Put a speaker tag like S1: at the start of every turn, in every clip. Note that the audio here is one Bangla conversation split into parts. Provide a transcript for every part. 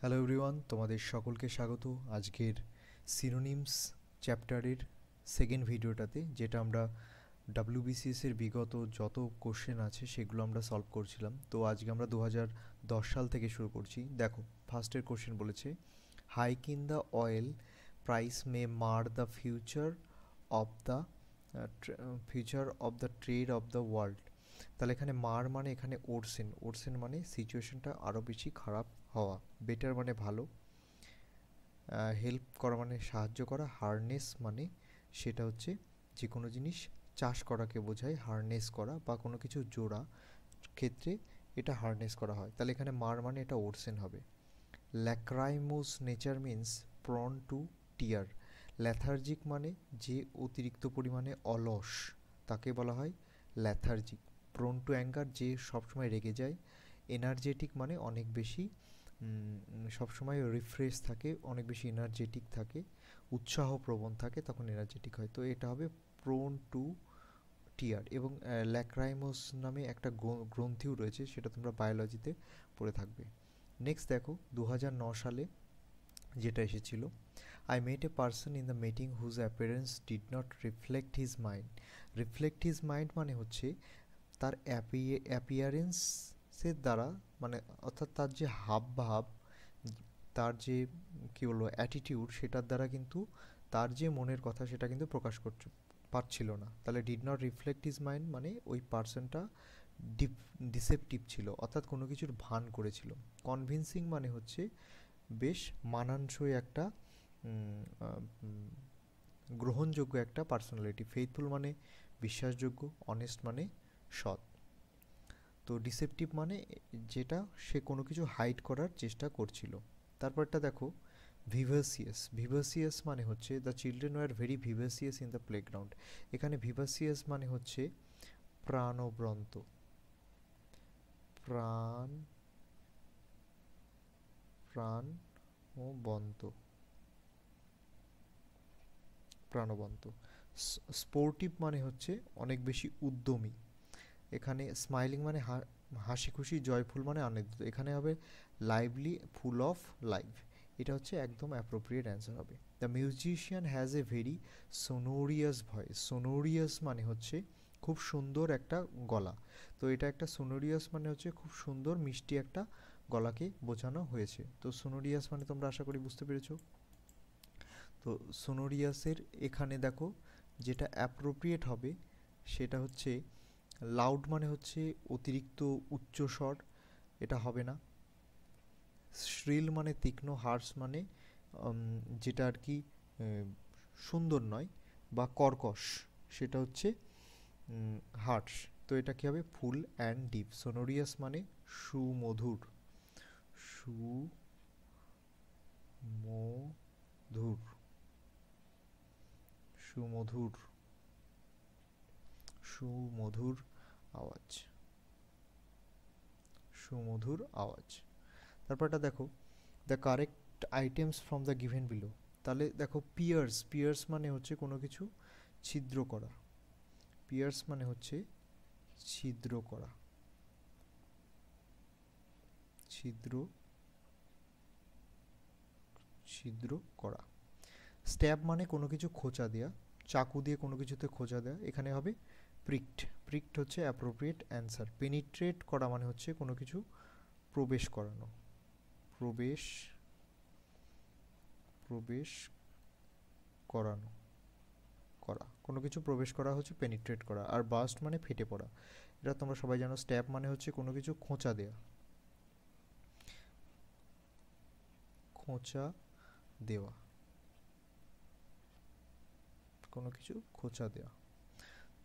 S1: হ্যালো এভরিওয়ান, তোমাদের সকলকে স্বাগত আজকের সিনোনিমস চ্যাপ্টারের সেকেন্ড ভিডিওটাতে, যেটা আমরা ডাব্লিউবিসিএস এর বিগত যত কোশ্চেন আছে সেগুলো আমরা সলভ করছিলাম। তো আজকে আমরা 2010 সাল থেকে শুরু করছি। দেখো, ফার্স্টের কোশ্চেন বলেছে, hike in the oil price may mar the future of the trade of the world. তাহলে এখানে মার মানে এখানে ওরসেন, ওরসেন মানে সিচুয়েশনটা আরও বেশি খারাপ হওয়া, বেটার মানে ভালো, হেল্প করা মানে সাহায্য করা, হারনেস মানে সেটা হচ্ছে যে কোনো জিনিস চাষ করাকে বোঝায়, হারনেস করা বা কোনো কিছু জোড়া ক্ষেত্রে এটা হারনেস করা হয়। তাহলে এখানে মার মানে এটা ওরসেন হবে। ল্যাক্রাইমোস নেচার মিন্স প্রন টু টিয়ার। ল্যাথার্জিক মানে যে অতিরিক্ত পরিমাণে অলস, তাকে বলা হয় ল্যাথার্জিক। প্রন টু অ্যাঙ্গার, যে সবসময় রেগে যায়। এনার্জেটিক মানে অনেক বেশি সবসময় রিফ্রেশ থাকে, অনেক বেশি এনার্জেটিক থাকে, উৎসাহপ্রবণ থাকে, তখন এনার্জেটিক হয়। তো এটা হবে প্রোন টু টিয়ার। এবং ল্যাক্রাইমোস নামে একটা গ্রন্থিও রয়েছে, সেটা তোমরা বায়োলজিতে পড়ে থাকবে। নেক্সট দেখো, 2009 সালে যেটা এসেছিল, I met a person in the meeting whose appearance did not reflect his mind. Reflect his mind মানে হচ্ছে তার অ্যাপিয়ারেন্সের দ্বারা, মানে অর্থাৎ তার যে হাবভাব, তার যে কী বলবো অ্যাটিটিউড, সেটার দ্বারা কিন্তু তার যে মনের কথা সেটা কিন্তু প্রকাশ করতে পারছিল না। তাহলে did not reflect his mind মানে ওই পার্সনটা ডিসেপটিভ ছিল, অর্থাৎ কোনো কিছুর ভান করেছিল। কনভিন্সিং মানে হচ্ছে বেশ মানানসই একটা গ্রহণযোগ্য একটা পার্সোনালিটি। ফেইথফুল মানে বিশ্বাসযোগ্য, অনেস্ট মানে সৎ। তো ডিসেপটিভ মানে যেটা সে কোনো কিছু হাইড করার চেষ্টা করছিল। তারপরটা দেখো, ভিভাসিয়াস। ভিভাসিয়াস মানে হচ্ছে the children were very vivacious in the playground. এখানে ভিভাসিয়াস মানে হচ্ছে প্রাণবন্ত, প্রাণ প্রাণবন্ত প্রাণবন্ত। স্পোর্টিভ মানে হচ্ছে অনেক বেশি উদ্যমী। এখানে স্মাইলিং মানে হাসি খুশি, জয়ফুল মানে আনন্দিত। এখানে হবে লাইভলি, ফুল অফ লাইফ। এটা হচ্ছে একদম অ্যাপ্রোপ্রিয়েট অ্যান্সার হবে। The musician has a very sonorous voice. Sonorous মানে হচ্ছে খুব সুন্দর একটা গলা। তো এটা একটা সোনোরিয়াস মানে হচ্ছে খুব সুন্দর মিষ্টি একটা গলাকে বোঝানো হয়েছে। তো সোনোরিয়াস মানে তোমরা আশা করি বুঝতে পেরেছো। তো সোনোরিয়াসের এখানে দেখো যেটা অ্যাপ্রোপ্রিয়েট হবে সেটা হচ্ছে লাউড মানে হচ্ছে অতিরিক্ত উচ্চস্বর, এটা হবে না। শ্রিল মানে তীক্ষ্ণ, হার্স মানে যেটা আর কি সুন্দর নয় বা কর্কশ, সেটা হচ্ছে হার্স। তো এটা কি হবে, ফুল অ্যান্ড ডিপ। সোনোরিয়াস মানে সুমধুর, সুমধুর, সুমধুর, সুমধুর আওয়াজ, সুমধুর আওয়াজ। তারপরটা দেখো, the correct items from the given below. তাহলে দেখো, পিয়ার্স। পিয়ার্স মানে হচ্ছে কোনো কিছু ছিদ্র করা। পিয়ার্স মানে হচ্ছে ছিদ্র করা, ছিদ্র ছিদ্র করা। স্ট্যাব মানে কোনো কিছু খোঁচা দেয়া, চাকু দিয়ে কোনো কিছুতে খোঁচা দেয়া। এখানে হবে প্রিক্ট। প্রিক্ট হচ্ছে অ্যাপ্রোপ্রিয়েট অ্যান্সার। পেনিট্রেট করা মানে হচ্ছে কোনো কিছু প্রবেশ করানো, প্রবেশ প্রবেশ করানো, করা, কোনো কিছু প্রবেশ করা হচ্ছে পেনিট্রেট করা। আর বাস্ট মানে ফেটে পড়া, এটা তোমরা সবাই জানো। স্ট্যাব মানে হচ্ছে কোনো কিছু খোঁচা দেয়া, খোঁচা দেওয়া, কোনো কিছু খোঁচা দেওয়া।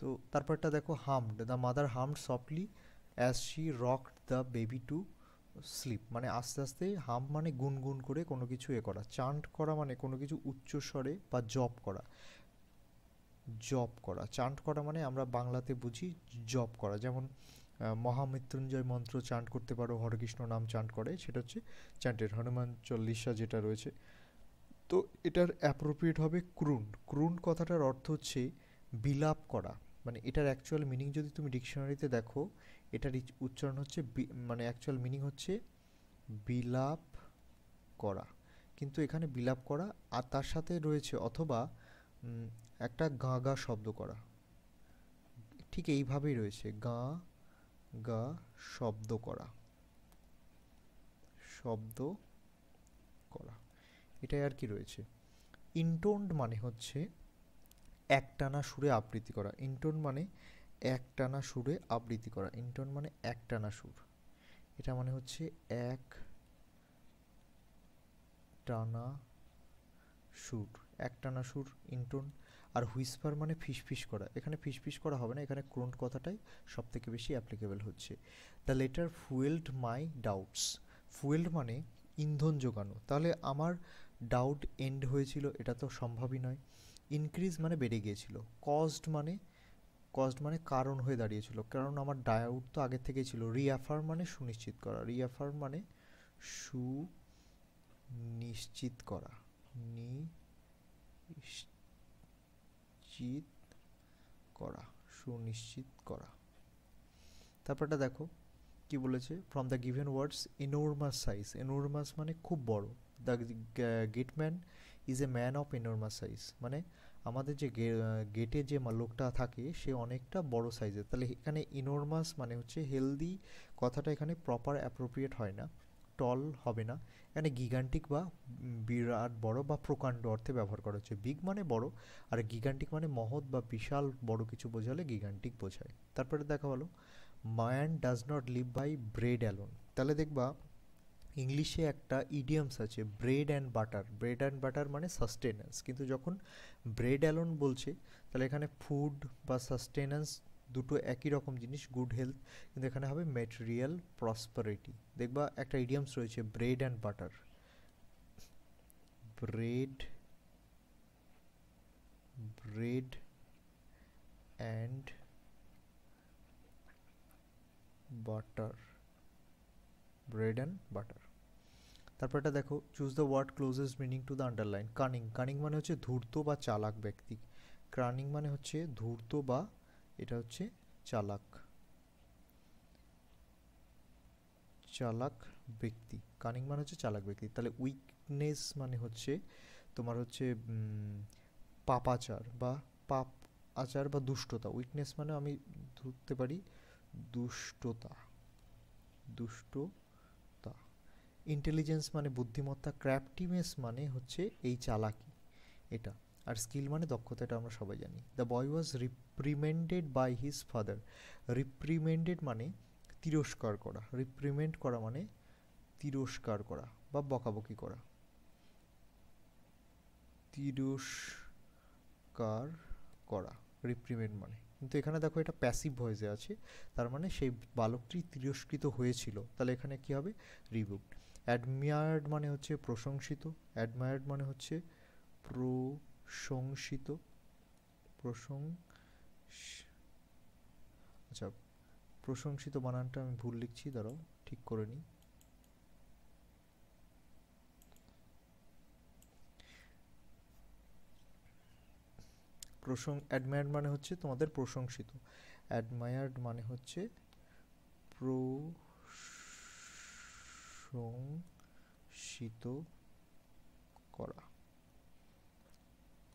S1: তো তারপরটা দেখো, hummed. The mother hummed softly as she rocked the baby to sleep. মানে আস্তে আস্তে, হাম মানে গুনগুন করে কোনো কিছু করা। চান্ট করা মানে কোনো কিছু উচ্চ স্বরে বা জপ করা, জপ করা। চান্ট করা মানে আমরা বাংলাতে বুঝি জপ করা, যেমন মহামৃত্যুঞ্জয় মন্ত্র চান্ট করতে পারো, হরেকৃষ্ণ নাম চান্ট করে, সেটা হচ্ছে চান্টের। হনুমান চল্লিশা যেটা রয়েছে। তো এটার অ্যাপ্রোপ্রিয়েট হবে ক্রুন। ক্রুন কথাটার অর্থ হচ্ছে বিলাপ করা। মানে এটার অ্যাকচুয়াল মিনিং যদি তুমি ডিকশনারিতে দেখো, এটার উচ্চারণ হচ্ছে মানে অ্যাকচুয়াল মিনিং হচ্ছে বিলাপ করা, কিন্তু এখানে বিলাপ করা আর তার সাথে রয়েছে অথবা একটা গা গা শব্দ করা, ঠিক এইভাবেই রয়েছে গা গা শব্দ করা, শব্দ করা, এটাই আর কি রয়েছে। ইনটোন্ড মানে হচ্ছে একটানা সুরে আবৃত্তি করা, ইনটোন মানে একটানা সুরে আবৃত্তি করা, ইনটোন মানে একটানা সুর, এটা মানে হচ্ছে এক টানা সুর, একটানা সুর ইনটোন। আর হুইসপার মানে ফিসফিস করা, এখানে ফিসফিস করা হবে না, এখানে ক্রোন্ট কথাটাই সব থেকে বেশি অ্যাপ্লিকেবল হচ্ছে। The letter fuelled my doubts, fuelled মানে ইন্ধন যোগানো, তাহলে আমার ডাউট এন্ড হয়েছিল, এটা তো সম্ভবই নয়। ইনক্রিজ মানে বেড়ে গিয়েছিল, কজড মানে কারণ হয়ে দাঁড়িয়েছিল, কারণ আমার ডাউট তো আগে থেকেই ছিল। রিঅ্যাফার্ম মানে সুনিশ্চিত করা, রিঅ্যাফার্ম মানে সুনিশ্চিত করা, নিশ্চিত করা, সুনিশ্চিত করা। তারপরটা দেখো কি বলেছে, from the given words এনোরমাস size, এনোরমাস মানে খুব বড়। The gateman is a man of এনোরমাস size, মানে আমাদের যে গেটে যে লোকটা থাকে সে অনেকটা বড় সাইজের, তাহলে এখানে ইনোরমাস মানে হচ্ছে হেলদি কথাটা এখানে প্রপার অ্যাপ্রোপ্রিয়েট হয় না, টল হবে না, এখানে গিগান্টিক বা বিরাট বড় বা প্রকাণ্ড অর্থে ব্যবহার করা হচ্ছে। বিগ মানে বড়, আর গিগান্টিক মানে মহৎ বা বিশাল বড় কিছু বোঝালে গিগান্টিক বোঝায়। তারপরে দেখা হলো man does not live by bread alone, তাহলে দেখবা ইংলিশে একটা ইডিয়ামস আছে bread and butter, bread and butter মানে সাস্টেনেন্স, কিন্তু যখন ব্রেড অ্যালোন বলছে তাহলে এখানে ফুড বা সাস্টেনেন্স দুটো একই রকম জিনিস, গুড হেলথ, কিন্তু এখানে হবে ম্যাটেরিয়াল প্রসপারিটি। দেখবা একটা ইডিয়ামস রয়েছে bread and butter, bread bread and butter, bread and butter. তারপর এটা দেখো, choose the word closest meaning to the underline. Cunning, cunning মানে হচ্ছে ধূর্ত বা চালাক ব্যক্তি, কানিং মানে হচ্ছে ধূর্ত বা এটা হচ্ছে চালাক, চালাক ব্যক্তি, কানিং মানে হচ্ছে চালাক ব্যক্তি। তাহলে উইকনেস মানে হচ্ছে তোমার হচ্ছে পাপাচার বা পাপ আচার বা দুষ্টতা, উইকনেস মানে আমি ধরতে পারি দুষ্টতা, দুষ্টতা। ইন্টেলিজেন্স মানে বুদ্ধিমত্তা, ক্র্যাফটিনেস মানে হচ্ছে এই চালাকি এটা, আর স্কিল মানে দক্ষতা, এটা আমরা সবাই জানি। The boy was reprimanded by his father, reprimanded মানে তিরস্কার করা, রিপ্রিমেন্ড করা মানে তিরস্কার করা বা বকাবকি করা, তিরস্কার করা রিপ্রিমেন্ড মানে, কিন্তু এখানে দেখো এটা প্যাসিভ ভয়েসে আছে, তার মানে সেই বালকটি তিরস্কৃত হয়েছিল, তাহলে এখানে কি হবে রিবুকড। অ্যাডমিয়ার্ড মানে হচ্ছে প্রশংসিত, অ্যাডমায়ার্ড মানে হচ্ছে প্রশংসিত, আচ্ছা প্রশংসিত বানানটা আমি ভুল লিখছি, দাঁড়াও ঠিক করে নিই। অ্যাডমায়ার্ড মানে হচ্ছে তোমাদের প্রশংসিত, অ্যাডমায়ার্ড মানে হচ্ছে প্রশংসিত করা,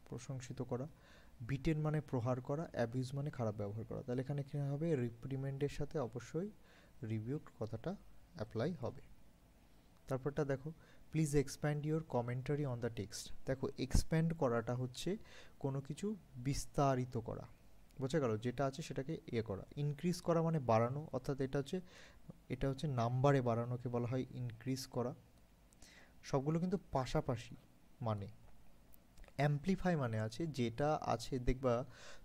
S1: প্রশংসিত করা। বিটেন মানে প্রহার করা, অ্যাবিউজ মানে খারাপ ব্যবহার করা, তাহলে এখানে কী হবে রিপ্রিমেন্ডের সাথে অবশ্যই রিবিউক কথাটা অ্যাপ্লাই হবে। তারপরটা দেখো, please expand your commentary on the text. দেখো এক্সপ্যান্ড করাটা হচ্ছে কোনো কিছু বিস্তারিত করা, বোঝা গেল, যেটা আছে সেটাকে করা। ইনক্রিজ করা মানে বাড়ানো, অর্থাৎ এটা হচ্ছে নাম্বারে বাড়ানোকে বলা হয় ইনক্রিজ করা। সবগুলো কিন্তু পাশাপাশি মানে। অ্যামপ্লিফাই মানে আছে যেটা আছে, দেখবা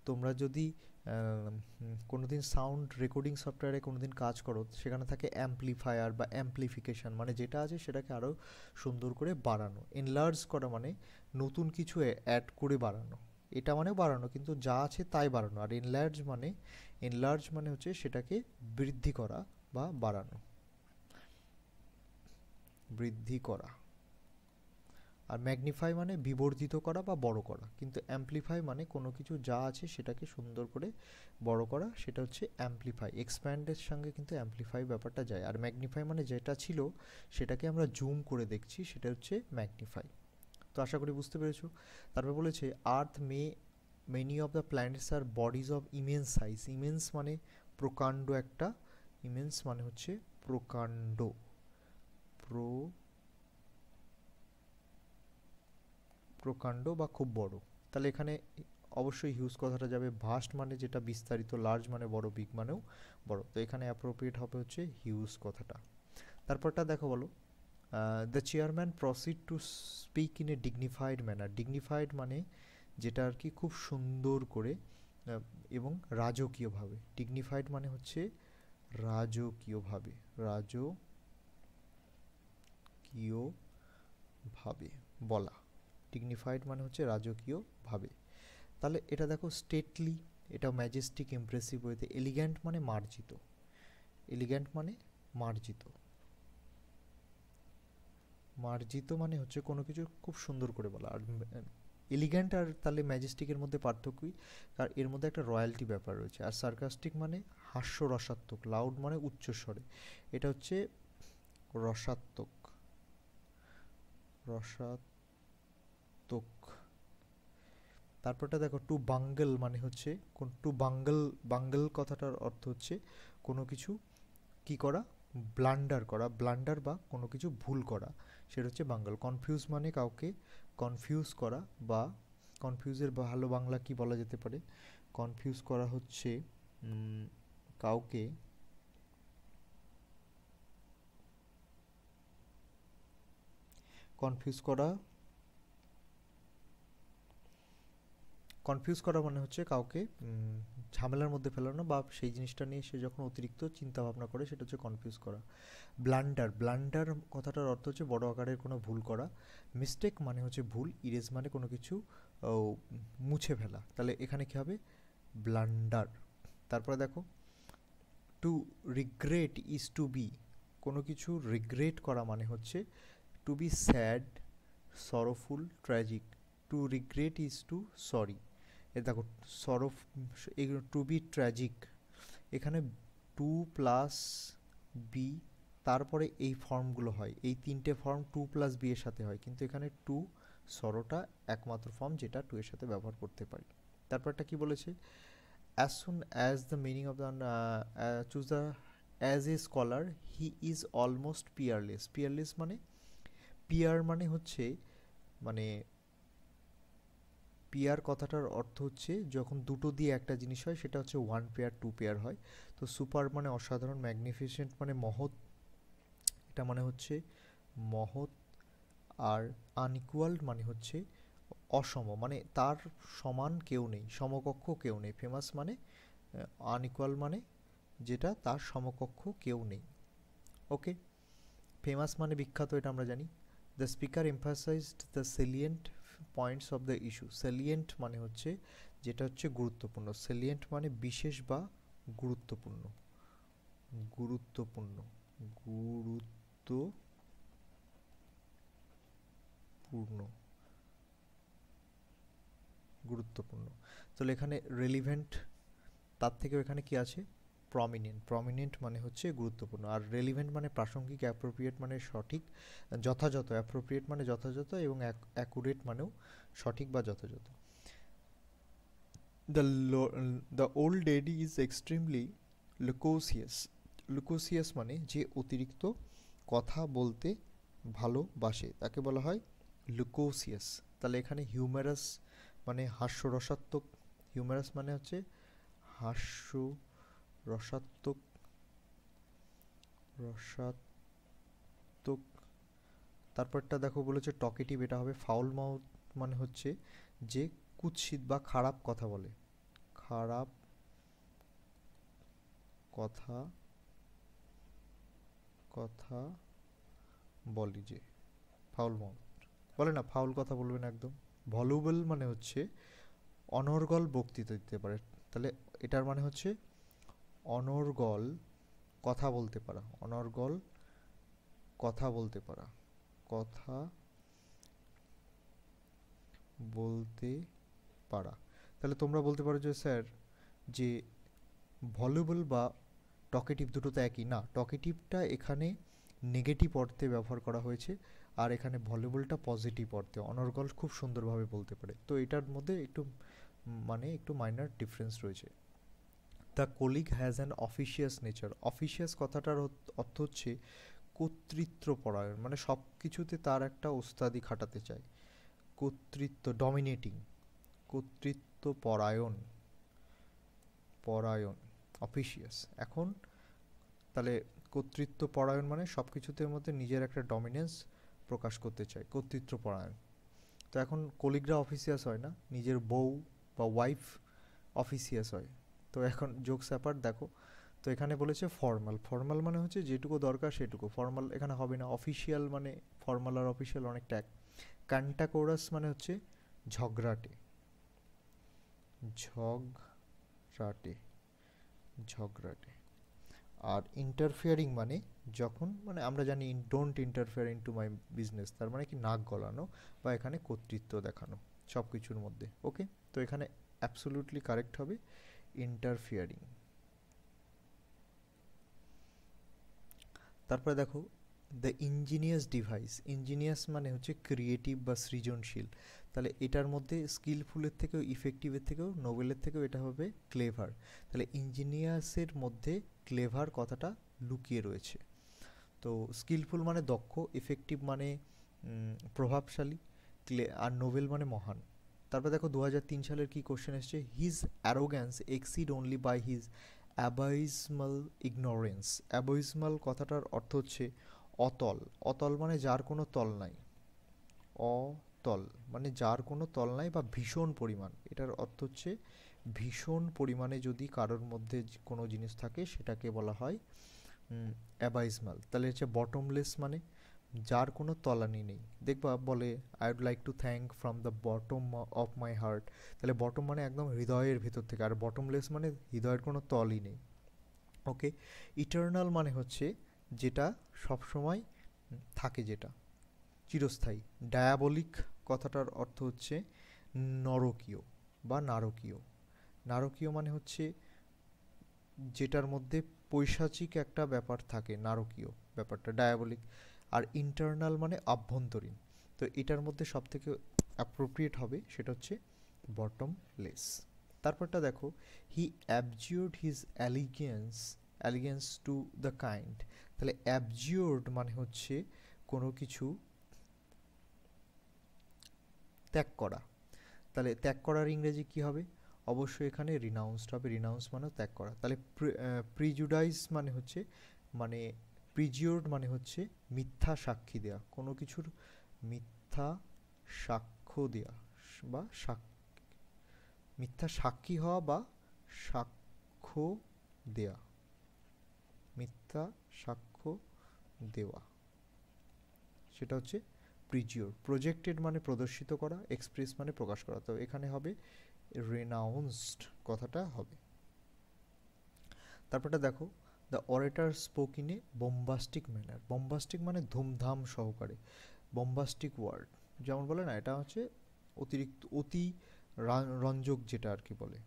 S1: তোমরা যদি কোনোদিন সাউন্ড রেকর্ডিং সফটওয়্যারে কোনোদিন কাজ করো, সেখানে থাকে অ্যামপ্লিফায়ার বা অ্যামপ্লিফিকেশান, মানে যেটা আছে সেটাকে আরও সুন্দর করে বাড়ানো। এনলার্জ করা মানে নতুন কিছু অ্যাড করে বাড়ানো, এটা মানেও বাড়ানো কিন্তু যা আছে তাই বাড়ানো। আর এনলার্জ মানে হচ্ছে সেটাকে বৃদ্ধি করা বা বাড়ানো, বৃদ্ধি করা। আর ম্যাগনিফাই মানে বিবর্ধিত করা বা বড় করা, কিন্তু অ্যাম্প্লিফাই মানে কোনো কিছু যা আছে সেটাকে সুন্দর করে বড় করা, সেটা হচ্ছে অ্যাম্প্লিফাই। এক্সপ্যান্ডের সঙ্গে কিন্তু অ্যাম্প্লিফাই ব্যাপারটা যায়। আর ম্যাগনিফাই মানে যেটা ছিল সেটাকে আমরা জুম করে দেখছি, সেটা হচ্ছে ম্যাগনিফাই। তো আশা করি বুঝতে পেরেছো। তারপর বলেছে earth many of the planets are bodies of immense size. Immense মানে প্রকাণ্ড একটা, ইমেন্স মানে হচ্ছে প্রকাণ্ড, প্রকাণ্ড বা খুব বড়। তাহলে এখানে অবশ্যই হিউজ কথাটা যাবে। ভাস্ট মানে যেটা বিস্তারিত, লার্জ মানে বড়, বিগ মানেও বড়, তো এখানে অ্যাপ্রোপ্রিয়েট হবে হচ্ছে হিউজ কথাটা। তারপরটা দেখো, বলো the chairman proceed to speak in a dignified manner. Dignified মানে যেটা আর কি খুব সুন্দর করে এবং রাজকীয়ভাবে। ডিগনিফাইড মানে হচ্ছে রাজকীয়ভাবে, রাজকীয়ভাবে বলা। ডিগনিফাইড মানে হচ্ছে রাজকীয়ভাবে। তাহলে এটা দেখো স্টেটলি, এটা ম্যাজেস্টিক, ইমপ্রেসিভ ওয়েতে। এলিগ্যান্ট মানে মার্জিত, এলিগ্যান্ট মানে মার্জিত, মার্জিত মানে হচ্ছে কোনো কিছু খুব সুন্দর করে বলা। আর এলিগ্যান্ট আর তাহলে ম্যাজেস্টিকের মধ্যে পার্থক্যই, কারণ এর মধ্যে একটা রয়্যালটি ব্যাপার রয়েছে। আর সার্কাস্টিক মানে হাস্যরসাত্মক, লাউড মানে উচ্চস্বরে, এটা হচ্ছে রসাত্মক, রসাত্মক। তারপরটা দেখো টু বাঙ্গল মানে হচ্ছে টু বাঙ্গল, বাঙ্গল কথাটার অর্থ হচ্ছে কোনো কিছু কি করা, ব্লান্ডার করা, ব্লান্ডার বা কোনো কিছু ভুল করা, সেটা হচ্ছে বাঙ্গল। কনফিউজ মানে কাউকে কনফিউজ করা, বা কনফিউজের ভালো বাংলা কি বলা যেতে পারে, কনফিউজ করা হচ্ছে কাউকে কনফিউজ করা, কনফিউজ করা মানে হচ্ছে কাউকে ঝামেলার মধ্যে ফেলানো, বা সেই জিনিসটা নিয়ে সে যখন অতিরিক্ত চিন্তা ভাবনা করে, সেটা হচ্ছে কনফিউজ করা। ব্লান্ডার, ব্লান্ডার কথাটার অর্থ হচ্ছে বড় আকারের কোনো ভুল করা। মিস্টেক মানে হচ্ছে ভুল। ইরেজ মানে কোনো কিছু মুছে ফেলা। তাহলে এখানে কী হবে, ব্লান্ডার। তারপরে দেখো to regret is to be, কোনো কিছু রিগ্রেট করা মানে হচ্ছে to be sad, sorrowful, tragic. To regret is to sorry. এ দেখো সরো, টু বি ট্র্যাজিক, এখানে টু প্লাস বি, তারপরে এই ফর্মগুলো হয়, এই তিনটে ফর্ম টু প্লাস বি এর সাথে হয়, কিন্তু এখানে টু সরোটা একমাত্র ফর্ম যেটা টু এর সাথে ব্যবহার করতে পারি। তারপরটা কি বলেছে, as soon as the meaning of the choose the as a scholar he is almost peerless. peerless মানে পিয়ার মানে হচ্ছে মানে পিয়ার কথাটার অর্থ হচ্ছে যখন দুটো দিয়ে একটা জিনিস হয়, সেটা হচ্ছে ওয়ান পেয়ার, টু পেয়ার হয়। তো সুপার মানে অসাধারণ, ম্যাগনিফিসেন্ট মানে মহৎ, এটা মানে হচ্ছে মহৎ। আর আনইকুয়াল মানে হচ্ছে অসম, মানে তার সমান কেউ নেই, সমকক্ষ কেউ নেই। ফেমাস মানে আনইকুয়াল মানে যেটা তার সমকক্ষ কেউ নেই। ওকে, ফেমাস মানে বিখ্যাত, এটা আমরা জানি। The speaker emphasised the সেলিয়েন্ট points of the issue. সেলিয়েন্ট মানে হচ্ছে যেটা হচ্ছে গুরুত্বপূর্ণ, সেলিয়েন্ট মানে বিশেষ বা গুরুত্বপূর্ণ, গুরুত্বপূর্ণ, গুরুত্বপূর্ণ, গুরুত্বপূর্ণ। তাহলে এখানে রেলিভেন্ট, তার থেকেও এখানে কি আছে, প্রমিনেন্ট। প্রমিনেন্ট মানে হচ্ছে গুরুত্বপূর্ণ, আর রেলিভেন্ট মানে প্রাসঙ্গিক, অ্যাপ্রোপ্রিয়েট মানে সঠিক, যথাযথ। অ্যাপ্রোপ্রিয়েট মানে যথাযথ, এবং অ্যাকুরেট মানেও সঠিক বা যথাযথ। The old lady is extremely loquacious. Loquacious মানে যে অতিরিক্ত কথা বলতে ভালোবাসে, তাকে বলা হয় লুকোসিয়াস। তাহলে এখানে হিউমারাস মানে হাস্যরসাত্মক, হিউমারাস মানে হচ্ছে হাস্য রসাত্মক, রসাত্মক। তারপরটা দেখো বলেছে টকেটিভ, এটা হবে ফাউল মাউথ, মানে হচ্ছে যে কুৎসিত বা খারাপ কথা বলে, খারাপ কথা, কথা বলি যে ফাউল মাউথ বলে না, ফাউল কথা বলবে না একদম। ভলুবল মানে হচ্ছে অনর্গল বক্তৃতা দিতে পারে, তাহলে এটার মানে হচ্ছে অনর্গল কথা বলতে পারা, অনর্গল কথা বলতে পারা, কথা বলতে পারা। তাহলে তোমরা বলতে পারো যে স্যার যে ভলিউবল বা টকেটিভ দুটো তো একই না, টকেটিভটা এখানে নেগেটিভ অর্থে ব্যবহার করা হয়েছে আর এখানে ভলিউবলটা পজিটিভ অর্থে। অনর্গল খুব সুন্দরভাবে বলতে পারে, তো এটার মধ্যে একটু মানে একটু মাইনর ডিফারেন্স রয়েছে। The colleague has an officious nature. Officious কথাটার অর্থ হচ্ছে কর্তৃত্বপরায়ণ, মানে সব কিছুতে তার একটা ওস্তাদি খাটাতে চায়। কর্তৃত্ব, ডমিনেটিং, কর্তৃত্বপরায়ণ, পরায়ণ, অফিসিয়াস। এখন তাহলে কর্তৃত্বপরায়ণ মানে সব কিছুতে মধ্যে নিজের একটা ডমিনেন্স প্রকাশ করতে চায়, কর্তৃত্বপরায়ণ। তো এখন কলিগরা অফিসিয়াস হয় না, নিজের বউ বা ওয়াইফ অফিসিয়াস হয়। তো এখন জোকস অ্যাপার্ট দেখো, তো এখানে বলেছে ফর্মাল। ফর্মাল মানে হচ্ছে যেটুকু দরকার সেটুকু, ফর্মাল এখানে হবে না। অফিসিয়াল মানে ফর্মাল আর অফিসিয়াল অনেকটা এক। ক্যান্টাকোরাস মানে হচ্ছে ঝগড়াটে, ঝগড়াটে, ঝগড়াটে। আর ইন্টারফিয়ারিং মানে যখন, মানে আমরা জানি don't interfere into my business, তার মানে কি নাক গলানো বা এখানে কর্তৃত্ব দেখানো সব কিছুর মধ্যে। ওকে, তো এখানে অ্যাবসোলিউটলি কারেক্ট হবে ইন্টারফিয়ারিং। তারপরে দেখো দ্য ইঞ্জিনিয়াস ডিভাইস। ইঞ্জিনিয়াস মানে হচ্ছে ক্রিয়েটিভ বা সৃজনশীল। তাহলে এটার মধ্যে স্কিলফুলের থেকেও, ইফেক্টিভের থেকেও, নোবেলের থেকেও এটা হবে ক্লেভার। তাহলে ইঞ্জিনিয়ার্সের মধ্যে ক্লেভার কথাটা লুকিয়ে রয়েছে। তো স্কিলফুল মানে দক্ষ, ইফেক্টিভ মানে প্রভাবশালী, আর নোবেল মানে মহান। তারপর দেখো 2003 সালের কি কোশ্চেন এসছে, his arrogance exceed only by his abysmal ignorance. Abysmal কথাটার অর্থ হচ্ছে অতল। অতল মানে যার কোনো তল নাই, অতল মানে যার কোনো তল নাই বা ভীষণ পরিমাণ, এটার অর্থ হচ্ছে ভীষণ পরিমাণে যদি কারোর মধ্যে কোনো জিনিস থাকে সেটাকে বলা হয় অ্যাবাইজমাল। তাহলে হচ্ছে বটমলেস মানে যার কোনো তলানি নেই। দেখবা বলে I would like to thank from the bottom of my heart. তাহলে বটম মানে একদম হৃদয়ের ভেতর থেকে, আর বটমলেস মানে হৃদয়ের কোনো তলই নেই। ওকে, ইটার্নাল মানে হচ্ছে যেটা সবসময় থাকে, যেটা চিরস্থায়ী। ডায়াবলিক কথাটার অর্থ হচ্ছে নরকীয় বা নারকীয়। নারকীয় মানে হচ্ছে যেটার মধ্যে পৈশাচিক একটা ব্যাপার থাকে, নারকীয় ব্যাপারটা ডায়াবলিক। আর ইন্টারনাল মানে আভ্যন্তরীণ। তো এটার মধ্যে সব থেকে অ্যাপ্রোপ্রিয়েট হবে সেটা হচ্ছে বটমলেস। তারপরটা দেখো, হি অ্যাবজিওর্ড হিজ অ্যালিগেন্স টু দ্য কাইন্ড। তাহলে অ্যাবজিওর্ড মানে হচ্ছে কোনো কিছু ত্যাগ করা। তাহলে ত্যাগ করার ইংরেজি কি হবে? অবশ্যই এখানে রিনাউন্সড হবে। রিনাউন্স মানেও ত্যাগ করা। তাহলে প্রিজুডাইস মানে হচ্ছে, মানে প্রিজিওর্ড মানে হচ্ছে মিথ্যা সাক্ষী দেয়া, কোনো কিছুর মিথ্যা সাক্ষ্য দেয়া বা মিথ্যা সাক্ষী হওয়া বা সাক্ষ্য দেয়া, মিথ্যা সাক্ষ্য দেওয়া, সেটা হচ্ছে প্রিজিওর। প্রজেক্টেড মানে প্রদর্শিত করা, এক্সপ্রেস মানে প্রকাশ করা। তো এখানে হবে রেনাউন্সড কথাটা হবে। তারপরটা দেখো, the অরেটার spoke in a bombastic manner. Bombastic মানে ধুমধাম সহকারে, বোম্বাস্টিক ওয়ার্ড যেমন বলে না, এটা হচ্ছে অতিরিক্ত, অতি রঞ্জক যেটা আর কি বলে,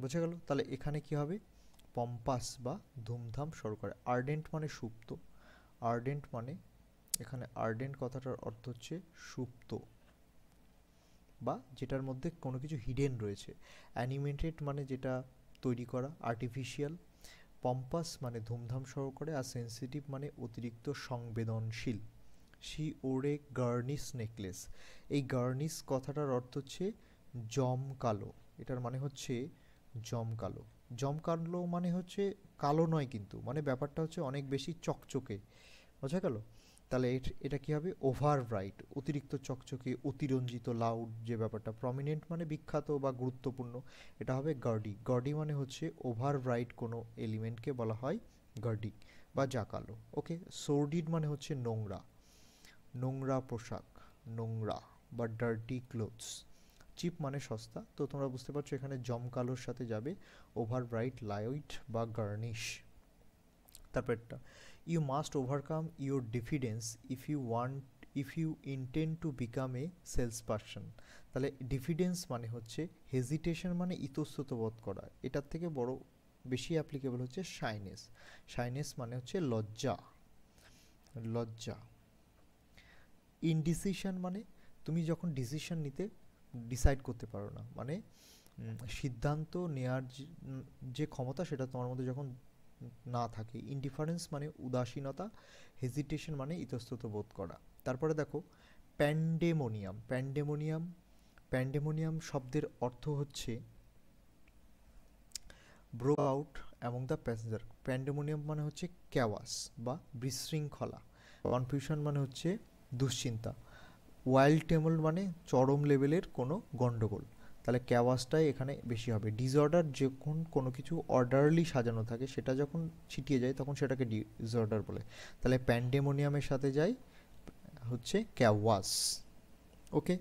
S1: বোঝা গেল? তাহলে এখানে কি হবে? পম্পাস বা ধুমধাম সহকারে। আর্ডেন্ট মানে সুপ্ত। আর্ডেন্ট মানে, এখানে আর্ডেন্ট কথাটার অর্থ হচ্ছে সুপ্ত বা যেটার মধ্যে কোনো কিছু হিডেন রয়েছে। অ্যানিমেটেড মানে যেটা তৈরি করা, আর্টিফিশিয়াল। পম্পাস মানে ধুমধাম সহকারে, আর সেন্সিটিভ মানে অতিরিক্ত সংবেদনশীল। শি ওরে গার্নিস নেকলেস। এই গার্নিস কথাটার অর্থ হচ্ছে জমকালো। এটার মানে হচ্ছে জমকালো। জমকালো মানে হচ্ছে কালো নয় কিন্তু, মানে ব্যাপারটা হচ্ছে অনেক বেশি চকচকে, বোঝা গেল? তাহলে এটা কি হবে? ওভার ব্রাইট, অতিরিক্ত চকচকে, অতিরঞ্জিত, লাউড যে ব্যাপারটা। প্রমিনেন্ট মানে বিখ্যাত বা গুরুত্বপূর্ণ, এটা হবে গার্ডি। গার্ডি মানে হচ্ছে ওভার ব্রাইট কোনো এলিমেন্টকে বলা হয় গার্ডি বা জাকালো। ওকে, সোর্ডিড মানে হচ্ছে নোংরা, নোংরা পোশাক, নোংরা বা ডার্টি ক্লোথস। চিপ মানে সস্তা। তো তোমরা বুঝতে পারছো এখানে জমকালোর সাথে যাবে ওভার ব্রাইট, লাইট বা গার্নিশ। তারপরটা, you must overcome your diffidence if you intend to become a sales person. তাহলে ডিফিডেন্স মানে হচ্ছে হেজিটেশন মানে ইতস্তত বোধ করা, এটার থেকে বড় বেশি অ্যাপ্লিকেবল হচ্ছে শাইনেস। শাইনেস মানে হচ্ছে লজ্জা, লজ্জা। ইনডিসিশন মানে তুমি যখন ডিসিশন নিতে ডিসাইড করতে পারো না, মানে সিদ্ধান্ত নেওয়ার যে ক্ষমতা সেটা তোমার মধ্যে যখন না থাকে। ইনডিফারেন্স মানে উদাসীনতা, হেজিটেশন মানে ইতস্তত বোধ করা। তারপরে দেখো প্যান্ডেমোনিয়াম। প্যান্ডেমোনিয়াম, প্যান্ডেমোনিয়াম শব্দের অর্থ হচ্ছে broke out among the passenger. Pandemonium মানে হচ্ছে ক্যাওয়াস বা বিশৃঙ্খলা। কনফিউশন মানে হচ্ছে দুশ্চিন্তা। ওয়াইল্ড টেমল মানে চরম লেভেলের কোনো গন্ডগোল। তাহলে ক্যাওয়াসটাই এখানে বেশি হবে। ডিসঅর্ডার, যখন কোনো কিছু অর্ডারলি সাজানো থাকে সেটা যখন ছিটিয়ে যায় তখন সেটাকে ডিসঅর্ডার বলে। তাহলে প্যান্ডেমোনিয়ামের সাথে যায় হচ্ছে ক্যাওয়াস। ওকে,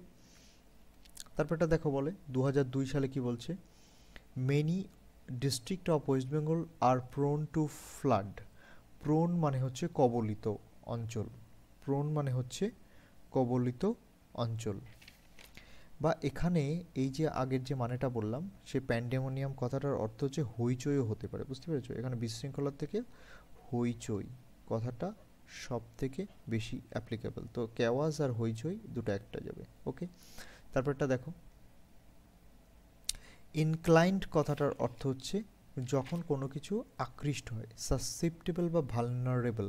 S1: তারপরটা দেখো বলে 2002 সালে কি বলছে, many district of West Bengal are prone to flood. Prone মানে হচ্ছে কবলিত অঞ্চল, প্রোন মানে হচ্ছে কবলিত অঞ্চল। বা এখানে এই যে আগের যে মানেটা বললাম, সে প্যান্ডেমোনিয়াম কথাটার অর্থ হচ্ছে হইচইও হতে পারে, বুঝতে পেরেছো? এখানে বিশৃঙ্খলার থেকে হইচই কথাটা সব থেকে বেশি অ্যাপ্লিকেবল। তো ক্যাওয়াস আর হইচই দুটো একটা যাবে। ওকে, তারপরটা দেখো ইনক্লাইন্ড কথাটার অর্থ হচ্ছে যখন কোনো কিছু আকৃষ্ট হয়, সাসসেপ্টেবল বা ভালনারেবল,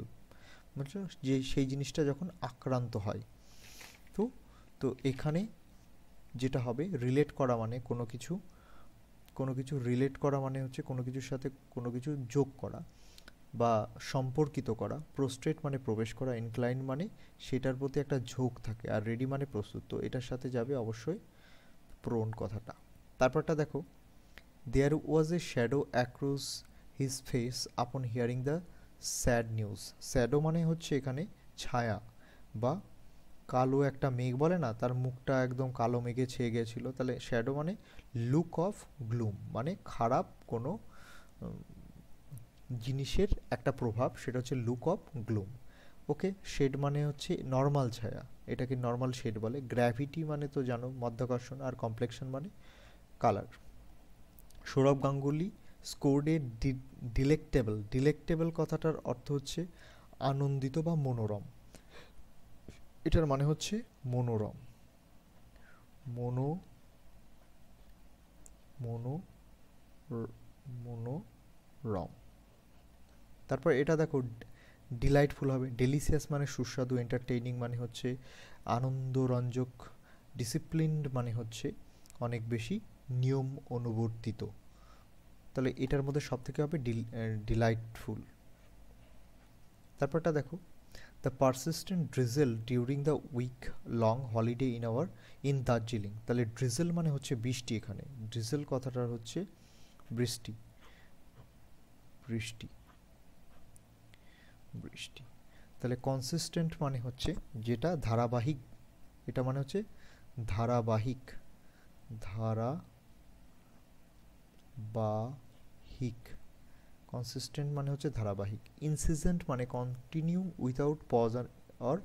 S1: বুঝছো, যে সেই জিনিসটা যখন আক্রান্ত হয়। তো তো এখানে যেটা হবে রিলেট করা মানে কোনো কিছু, কোনো কিছু রিলেট করা মানে হচ্ছে কোনো কিছুর সাথে কোনো কিছু যোগ করা বা সম্পর্কিত করা। প্রোস্ট্রেট মানে প্রবেশ করা, ইনক্লাইন মানে সেটার প্রতি একটা ঝোঁক থাকে, আর রেডি মানে প্রস্তুত। তো এটার সাথে যাবে অবশ্যই প্রোন কথাটা। তারপরটা দেখো there was a shadow across his face upon hearing the sad news. Shadow মানে হচ্ছে এখানে ছায়া বা কালো একটা মেঘ বলে না, তার মুখটা একদম কালো মেঘে ছেয়ে গেছিলো। তাহলে শ্যাডো মানে লুক অফ গ্লুম, মানে খারাপ কোনো জিনিসের একটা প্রভাব, সেটা হচ্ছে look of gloom. Okay, shade মানে হচ্ছে নর্মাল ছায়া, এটাকে নর্মাল শেড বলে। গ্র্যাভিটি মানে তো জানো মাধ্যাকর্ষণ, আর কমপ্লেকশন মানে কালার। সৌরভ গাঙ্গুলি স্কোর্ড এ ডিলেক্টেবল। ডিলেক্টেবল কথাটার অর্থ হচ্ছে আনন্দিত বা মনোরম, এটার মানে হচ্ছে মনোরম, মনো মনো মনোরম। তারপর এটা দেখো ডিলাইটফুল হবে। ডেলিসিয়াস মানে সুস্বাদু। এন্টারটেইনিং মানে হচ্ছে আনন্দরঞ্জক। ডিসিপ্লিনড মানে হচ্ছে অনেক বেশি নিয়ম অনুবর্তিত। তাহলে এটার মধ্যে সব থেকে হবে ডিলাইটফুল। তারপরটা দেখো the persistent drizzle during the week long holiday in Darjeeling. তাহলে ড্রিজেল মানে হচ্ছে বৃষ্টি, এখানে ড্রিজেল কথাটার হচ্ছে বৃষ্টি, বৃষ্টি, বৃষ্টি। তাহলে কনসিস্টেন্ট মানে হচ্ছে যেটা ধারাবাহিক, এটা মানে হচ্ছে ধারাবাহিক, ধারাবাহিক। কনসিস্টেন্ট মানে হচ্ছে ধারাবাহিক। ইনসিজেন্ট মানে continue without pause or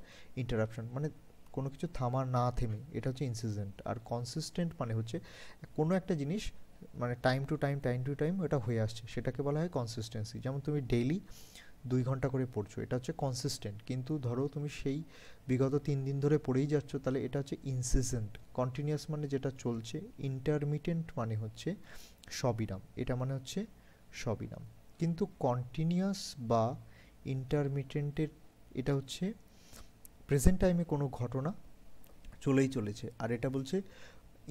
S1: interruption, মানে কোনো কিছু থামার না থেমে, এটা হচ্ছে ইনসিজেন্ট। আর কনসিস্টেন্ট মানে হচ্ছে কোনো একটা জিনিস মানে টাইম টু টাইম এটা হয়ে আসছে, সেটাকে বলা হয় কনসিস্টেন্সি। যেমন তুমি ডেইলি 2 ঘন্টা করে পড়ছো, এটা হচ্ছে কনসিস্টেন্ট। কিন্তু ধরো তুমি সেই বিগত 3 দিন ধরে পড়েই যাচ্ছ, তাহলে এটা হচ্ছে ইনসিজেন্ট। কন্টিনিউয়াস মানে যেটা চলছে। ইন্টারমিটেন্ট মানে হচ্ছে সবিরাম, এটা মানে হচ্ছে সবিরাম। কিন্তু কন্টিনিউয়াস বা ইন্টারমিটেন্টের এটা হচ্ছে প্রেজেন্ট টাইমে কোনো ঘটনা চলেই চলেছে। আর এটা বলছে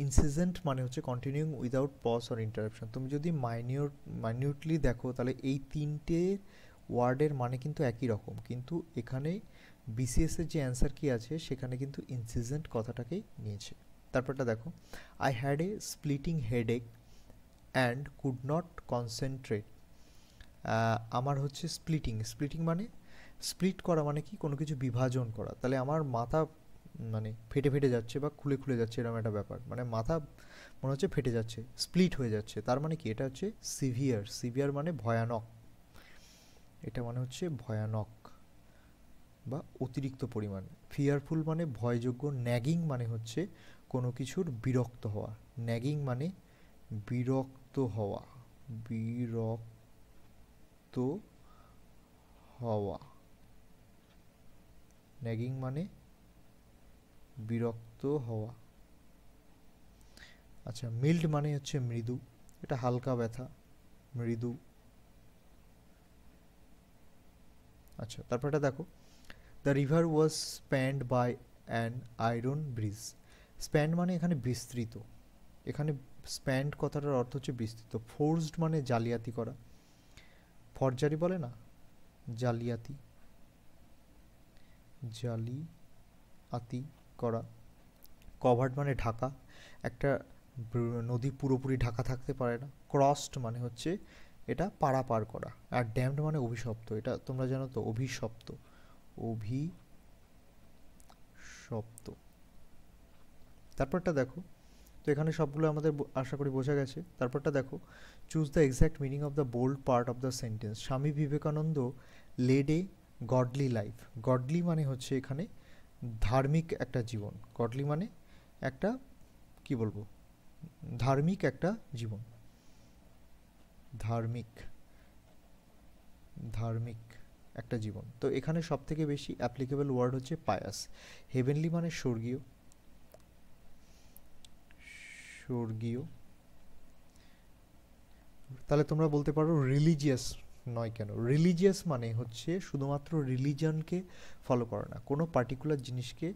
S1: ইনসিজেন্ট মানে হচ্ছে continuing without pause or interruption. তুমি যদি মাইনিউটলি দেখো তাহলে এই তিনটে ওয়ার্ডের মানে কিন্তু একই রকম, কিন্তু এখানে বিসিএস এর যে অ্যান্সার কি আছে সেখানে কিন্তু ইনসিজেন্ট কথাটাকেই নিয়েছে। তারপরটা দেখো I had a splitting headache and could not concentrate. আমার হচ্ছে স্প্লিটিং, স্প্লিটিং মানে স্প্লিট করা মানে কি কোনো কিছু বিভাজন করা। তাহলে আমার মাথা মানে ফেটে ফেটে যাচ্ছে বা খুলে খুলে যাচ্ছে, এরকম একটা ব্যাপার, মানে মাথা মনে হচ্ছে ফেটে যাচ্ছে, স্প্লিট হয়ে যাচ্ছে। তার মানে কি এটা হচ্ছে সিভিয়ার, সিভিয়ার মানে ভয়ানক, এটা মানে হচ্ছে ভয়ানক বা অতিরিক্ত পরিমাণ। ফিয়ারফুল মানে ভয়যোগ্য। ন্যাগিং মানে হচ্ছে কোনো কিছুর বিরক্ত হওয়া। ন্যাগিং মানে বিরক্ত হওয়া, বিরক্ত হওয়া। ন্যাগিং মানে বিরক্ত হওয়া। আচ্ছা, মিল্ড মানে হচ্ছে মৃদু, এটা হালকা ব্যথা, মৃদু। আচ্ছা, তারপরটা দেখো, the river was spanned by an iron bridge. Spanned মানে এখানে বিস্তৃত, এখানে স্প্যান্ড কথাটার অর্থ হচ্ছে বিস্তৃত। ফোর্সড মানে জালিয়াতি করা, ফরজারি বলে না, জালিয়াতি, জালিয়াতি করা। কভার্ড মানে ঢাকা, একটা নদী পুরোপুরি ঢাকা থাকতে পারে না। ক্রসড মানে হচ্ছে এটা পারাপার করা। আর ড্যামড মানে অভিশপ্ত, এটা তোমরা জানো তো, অভিশপ্ত, অভিশপ্ত। তারপরটা দেখো, তো এখানে সবগুলো আমাদের আশা করি বোঝা গেছে। তারপরটা দেখো, choose the exact meaning of the bold part of the sentence. Swami Vivekananda led a godly life. Godly মানে হচ্ছে এখানে ধার্মিক একটা জীবন। গডলি মানে একটা, কি বলবো, ধার্মিক একটা জীবন, ধার্মিক, ধার্মিক একটা জীবন। তো এখানে সব থেকে বেশি অ্যাপ্লিকেবল ওয়ার্ড হচ্ছে পায়াস। হেভেনলি মানে স্বর্গীয়, স্বর্গীয়। তাহলে তোমরা বলতে পারো রিলিজিয়াস নয় কেন? রিলিজিয়াস মানে হচ্ছে শুধুমাত্র রিলিজনকে ফলো করা না, কোনো পার্টিকুলার জিনিসকে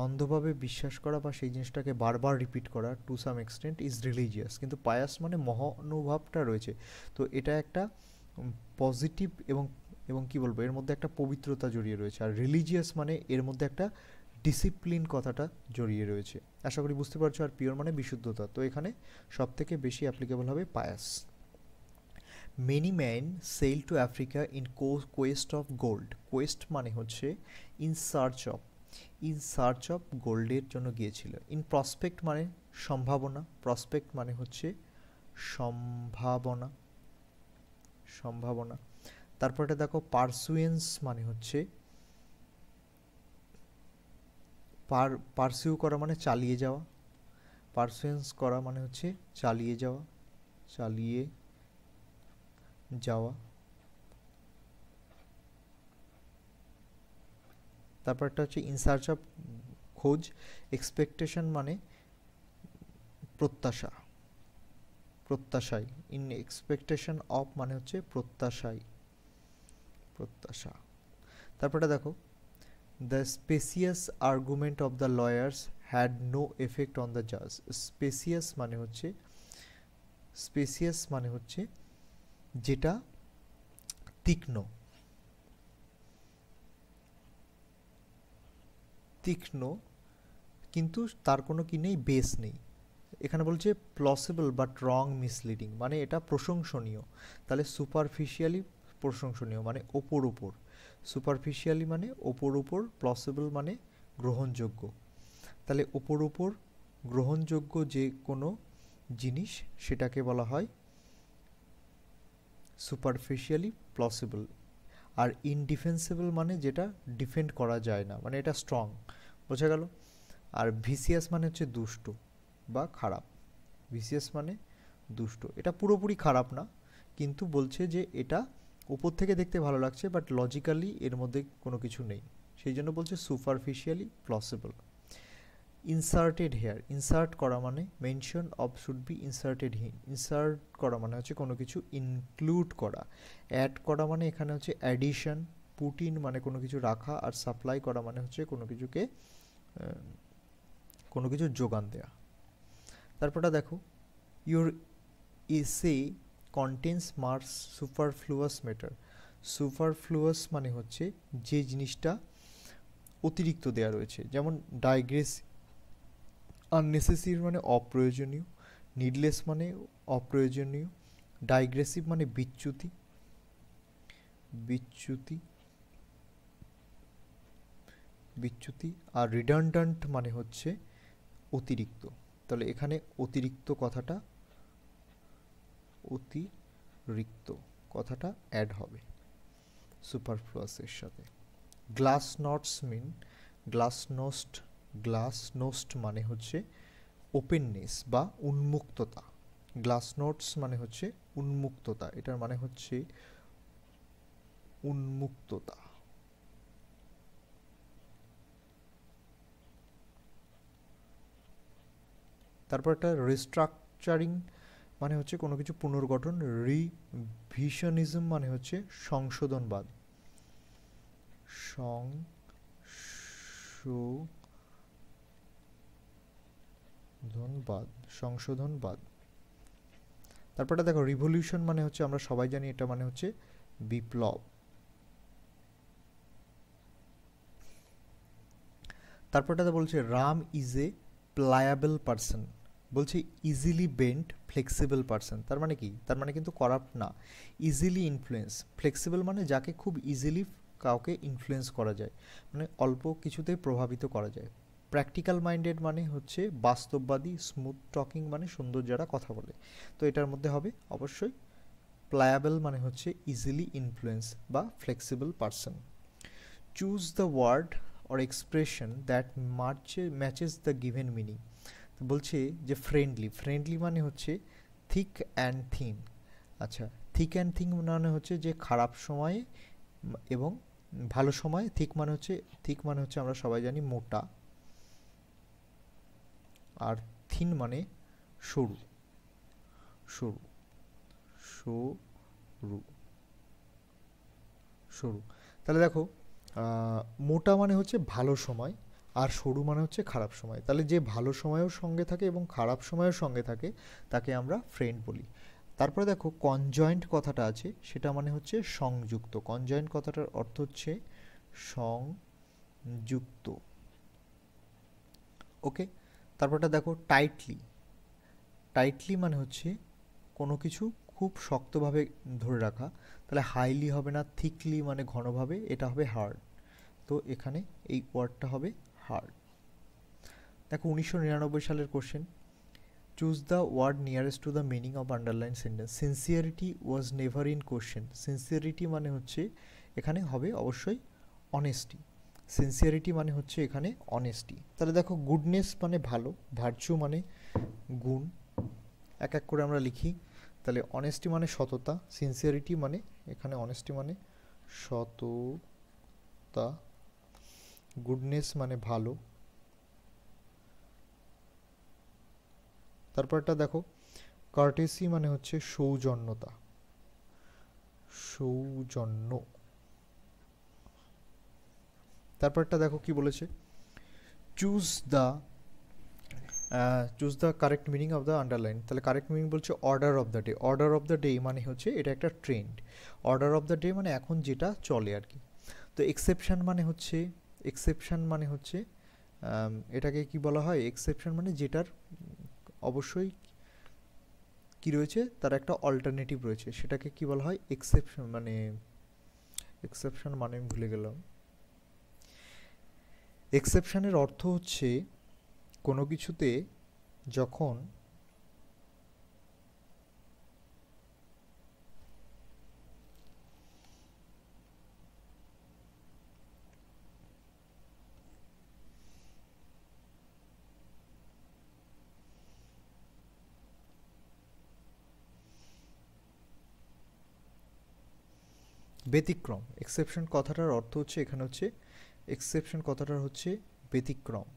S1: অন্ধভাবে বিশ্বাস করা বা সেই জিনিসটাকে বারবার রিপিট করা to some extent is religious. কিন্তু পায়াস মানে মহানুভবটা রয়েছে, তো এটা একটা পজিটিভ এবং এবং কি বলবো, এর মধ্যে একটা পবিত্রতা জড়িয়ে রয়েছে। আর রিলিজিয়াস মানে এর মধ্যে একটা ডিসিপ্লিন কথাটা জড়িয়ে রয়েছে। আশা করি বুঝতে পারছো। আর পিওর মানে বিশুদ্ধতা, তো এখানে সব থেকে বেশি অ্যাপ্লিকেবল হবে pious. Many man sail to Africa in quest of gold. Quest মানে হচ্ছে in search of, in search of গোল্ডের জন্য গিয়েছিল। ইন প্রসপেক্ট মানে সম্ভাবনা, প্রসপেক্ট মানে হচ্ছে সম্ভাবনা, সম্ভাবনা। তারপরে দেখো, পারসুয়েন্স মানে হচ্ছে পারসিউ করা মানে চালিয়ে যাওয়া, পারসুয়েন্স করা মানে হচ্ছে চালিয়ে যাওয়া, চালিয়ে যাওয়া। তারপরটা হচ্ছে ইন সার্চ অফ, খোঁজ। এক্সপেকটেশন মানে প্রত্যাশা, প্রত্যাশাই। ইন এক্সপেকটেশন অফ মানে হচ্ছে প্রত্যাশাই, প্রত্যাশা। তারপরটা দেখো, the specious argument of the lawyers had no effect on the জাজ। স্পেসিয়াস মানে হচ্ছে, স্পেসিয়াস মানে হচ্ছে যেটা তীক্ষ্ণ, তীক্ষ্ণ কিন্তু তার কোনো কি নেই, বেস নেই। এখানে বলছে প্লসিবল বাট রং মিসলিডিং, মানে এটা প্রশংসনীয়। তাহলে সুপারফিশিয়ালি প্রশংসনীয় মানে ওপর ওপর, সুপারফিশিয়ালি মানে ওপর ওপর, প্লসিবল মানে গ্রহণযোগ্য। তাহলে ওপর ওপর গ্রহণযোগ্য যে কোনো জিনিস সেটাকে বলা হয় সুপারফিশিয়ালি প্লসিবল। আর ইনডিফেন্সিবল মানে যেটা ডিফেন্ড করা যায় না, মানে এটা স্ট্রং। বোঝা গেল? আর ভিসিয়াস মানে হচ্ছে দুষ্ট বা খারাপ, ভিসিয়াস মানে দুষ্ট। এটা পুরোপুরি খারাপ না, কিন্তু বলছে যে এটা উপর থেকে দেখতে ভালো লাগছে বাট লজিক্যালি এর মধ্যে কোনো কিছু নেই, সেই জন্য বলছে superficially plausible. Inserted here, insert করা মানে mention of should be inserted here. Insert করা মানে হচ্ছে কোনো কিছু ইনক্লুড করা। অ্যাড করা মানে এখানে হচ্ছে অ্যাডিশন। পুট ইন মানে কোনো কিছু রাখা। আর সাপ্লাই করা মানে হচ্ছে কোনো কিছুকে, কোনো কিছু যোগান দেয়া। তারপরটা দেখো, ইউর এসে কন্টেন্স মার্কস সুপারফ্লুয়াস ম্যাটার। সুপারফ্লুয়াস মানে হচ্ছে যে জিনিসটা অতিরিক্ত দেয়া রয়েছে, যেমন ডাইগ্রেস, আননেসেসারি মানে অপ্রয়োজনীয়, নিডলেস মানে অপ্রয়োজনীয়, ডাইগ্রেসিভ মানে বিচ্যুতি, বিচ্যুতি, বিচ্যুতি। আর রিডান্ডেন্ট মানে হচ্ছে অতিরিক্ত। তাহলে এখানে অতিরিক্ত কথাটা, অতিরিক্ত কথাটা অ্যাড হবে সুপারফ্লুয়াসের সাথে। গ্লাস নটস মিন, গ্লাস নোস্ট, গ্লাস নোস্ট মানে হচ্ছে ওপেননেস বা উন্মুক্ততা। গ্লাস নোটস মানে হচ্ছে উন্মুক্ততা, এটার মানে হচ্ছে উন্মুক্ততা। তারপর একটা রিস্ট্রাকচারিং মানে হচ্ছে কোনো কিছু পুনর্গঠন। রিভিশনিজম মানে হচ্ছে সংশোধনবাদ, সংশোধনবাদ। তারপরটা দেখো রিভলিউশন মানে হচ্ছে আমরা সবাই জানি এটা মানে হচ্ছে বিপ্লব। তারপরটাতে বলছে রাম ইজ এ প্লায়াবল পারসন, বলছে ইজিলি বেন্ট ফ্লেক্সিবল পারসন। তার মানে কি? তার মানে কিন্তু করাপ্ট না, ইজিলি ইনফ্লুয়েন্স। ফ্লেক্সিবল মানে যাকে খুব ইজিলি কাউকে ইনফ্লুয়েন্স করা যায়, মানে অল্প কিছুতেই প্রভাবিত করা যায়। প্র্যাকটিক্যাল মাইন্ডেড মানে হচ্ছে বাস্তববাদী। স্মুথ টকিং মানে সুন্দর যারা কথা বলে। তো এটার মধ্যে হবে অবশ্যই প্লায়াবল মানে হচ্ছে ইজিলি ইনফ্লুয়েন্স বা flexible person. Choose the word or expression that matches the given meaning। তো বলছে যে ফ্রেন্ডলি মানে হচ্ছে থিক অ্যান্ড থিন। আচ্ছা, থিক অ্যান্ড থিন মানে হচ্ছে যে খারাপ সময়ে এবং ভালো সময়। থিক মানে হচ্ছে আমরা সবাই জানি মোটা, আর থিন মানে সরু সরু সরু সরু। তাহলে দেখো মোটা মানে হচ্ছে ভালো সময়, আর সরু মানে হচ্ছে খারাপ সময়। তাহলে যে ভালো সময়েও সঙ্গে থাকে এবং খারাপ সময়েও সঙ্গে থাকে তাকে আমরা ফ্রেন্ড বলি। তারপরে দেখো কনজয়েন্ট কথাটা আছে, সেটা মানে হচ্ছে সংযুক্ত। কনজয়েন্ট কথাটার অর্থ হচ্ছে সংযুক্ত। ওকে, তারপরটা দেখো টাইটলি মানে হচ্ছে কোনো কিছু খুব শক্তভাবে ধরে রাখা। তাহলে হাইলি হবে না, থিকলি মানে ঘনভাবে, এটা হবে হার্ড। তো এখানে এই ওয়ার্ডটা হবে হার্ড। দেখো 1999 সালের question, choose the word nearest to the meaning of underline sentence. Sincerity was never in question. Sincerity মানে হচ্ছে এখানে হবে অবশ্যই অনেস্টি। সিনসিয়ারিটি মানে হচ্ছে এখানে অনেস্টি। তাহলে দেখো গুডনেস মানে ভালো, ভার্চু মানে গুণ। এক এক করে আমরা লিখি। তাহলে অনেস্টি মানে সততা, সিনসিয়ারিটি মানে এখানে অনেস্টি মানে সততা, গুডনেস মানে ভালো। তারপরটা দেখো কার্টেসি মানে হচ্ছে সৌজন্যতা, সৌজন্য। তারপরটা দেখো কি বলেছে, choose the correct meaning of the underline. তাহলে কারেক্ট মিনিং বলছে order of the day. Order of the day মানে হচ্ছে এটা একটা trend. Order of the day মানে এখন যেটা চলে আর কি। তো এক্সেপশন মানে হচ্ছে এটাকে কি বলা হয়? এক্সেপশন মানে যেটার অবশ্যই কি রয়েছে, তার একটা অল্টারনেটিভ রয়েছে, সেটাকে কি বলা হয়? এক্সেপশন মানে আমি ভুলে গেলাম। এক্সেপশনের অর্থ হচ্ছে কোনো কিছুতে যখন ব্যতিক্রম। এক্সেপশন কথাটার অর্থ হচ্ছে এখানে হচ্ছে এক্সেপশন কথাটার হচ্ছে ব্যতিক্রম।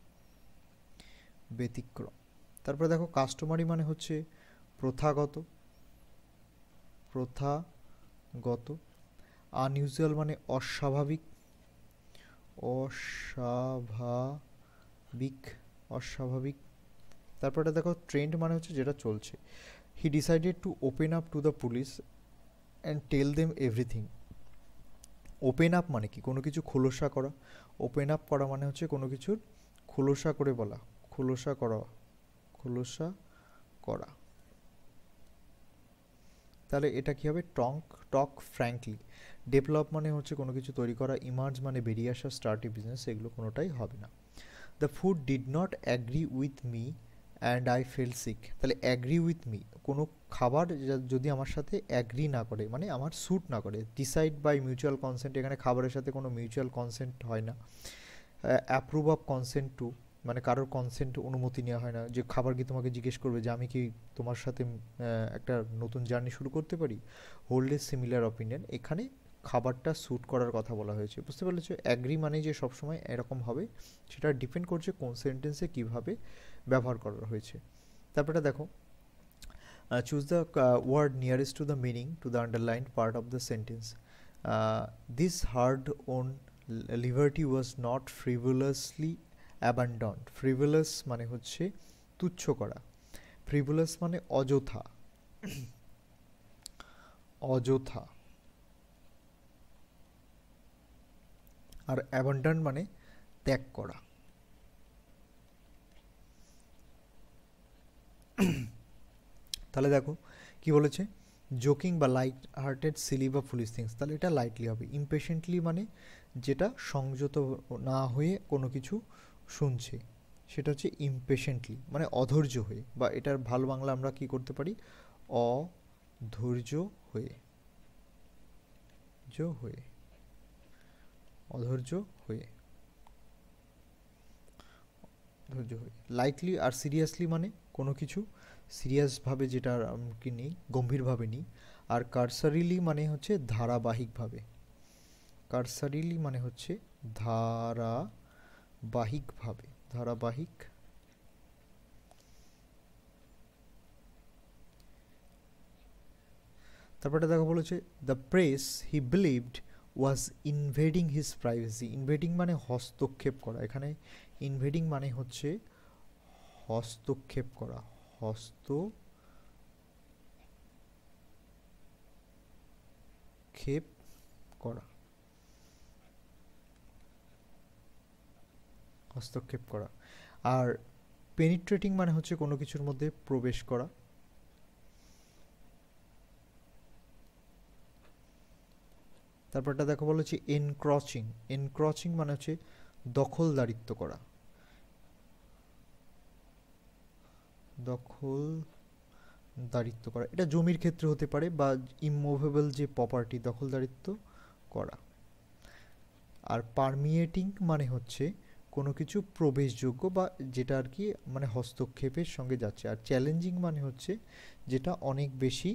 S1: তারপরে দেখো কাস্টমারি মানে হচ্ছে প্রথাগত। আনইউজুয়াল মানে অস্বাভাবিক। তারপরে দেখো ট্রেন্ড মানে হচ্ছে যেটা চলছে। He decided to open up to the police and tell them everything. Open up মানে কি? কোনো কিছু খোলসা করা। ওপেন আপ করা মানে হচ্ছে কোনো কিছুর খোলসা করে বলা, খোলসা করা। তাহলে এটা কি হবে? টক ফ্র্যাঙ্কলি। ডেভেলপ মানে হচ্ছে কোনো কিছু তৈরি করা। ইমার্জ মানে বেরিয়ে আসা, স্টার্ট এ বিজনেস, এগুলো কোনোটাই হবে না। The food did not agree with me and I fell sick. তাহলে অ্যাগ্রি উইথ মি, কোনো খাবার যদি আমার সাথে অ্যাগ্রি না করে মানে আমার স্যুট না করে। ডিসাইড বাই মিউচুয়াল কনসেন্ট, এখানে খাবারের সাথে কোনো মিউচুয়াল কনসেন্ট হয় না। অ্যাপ্রুভ অফ কনসেন্ট টু, মানে কারোর কনসেন্ট অনুমতি নেওয়া হয় না, যে খাবার কি তোমাকে জিজ্ঞেস করবে যে আমি কি তোমার সাথে একটা নতুন জার্নি শুরু করতে পারি। হোল্ড এ সিমিলার অপিনিয়ন, এখানে খাবারটা স্যুট করার কথা বলা হয়েছে, বুঝতে পেরেছো? অ্যাগ্রি মানে যে সবসময় এরকম হবে সেটা ডিপেন্ড করছে কোন সেন্টেন্সে কীভাবে ব্যবহার করা হয়েছে। তারপরে দেখো, choose the word nearest to the meaning to the underlined part of the sentence. This hard won liberty was not frivolously abandoned. Frivolous মানে হচ্ছে তুচ্ছ করা, ফ্রিভুলাস মানে অযথা, অযথা। আর অ্যাবান্ডন মানে ত্যাগ করা। তাহলে দেখো কি বলেছে, জোকিং বা লাইট হার্টেড সিলি বা ফুলিশ থিংস, তাহলে এটা লাইটলি হবে। ইমপেশেন্টলি মানে যেটা সংযত না হয়ে কোনো কিছু শুনছে, সেটা হচ্ছে ইমপেশেন্টলি, মানে অধৈর্য হয়ে, বা এটার ভালো বাংলা আমরা কি করতে পারি, অধৈর্য হয়ে, হয়ে, অধৈর্য হয়ে, ধৈর্য হয়ে। লাইটলি আর সিরিয়াসলি মানে কোনো কিছু সিরিয়াসভাবে, যেটা কি নেই, গম্ভীরভাবে নিই। আর কারসারিলি মানে হচ্ছে ধারাবাহিকভাবে, কারসারিলি মানে হচ্ছে ধারাবাহিকভাবে, ধারাবাহিক। তারপরে দেখো বলেছে, the press he believed was ইনভেডিং his privacy. ইনভেডিং মানে হস্তক্ষেপ করা, এখানে ইনভেডিং মানে হচ্ছে হস্তক্ষেপ করা, হস্তক্ষেপ করা, হস্তক্ষেপ করা। আর পেনিট্রেটিং মানে হচ্ছে কোনো কিছুর মধ্যে প্রবেশ করা। তারপরটা দেখো বলেছি এনক্রচিং। এনক্রচিং মানে হচ্ছে দখলদারিত্ব করা, দখলদারিত্ব করা। এটা জমির ক্ষেত্রে হতে পারে, বা ইমুভেবল যে প্রপার্টি, দখলদারিত্ব করা। আর পারমিয়েটিং মানে হচ্ছে কোনো কিছু প্রবেশযোগ্য, বা যেটা আর কি মানে হস্তক্ষেপের সঙ্গে যাচ্ছে। আর চ্যালেঞ্জিং মানে হচ্ছে যেটা অনেক বেশি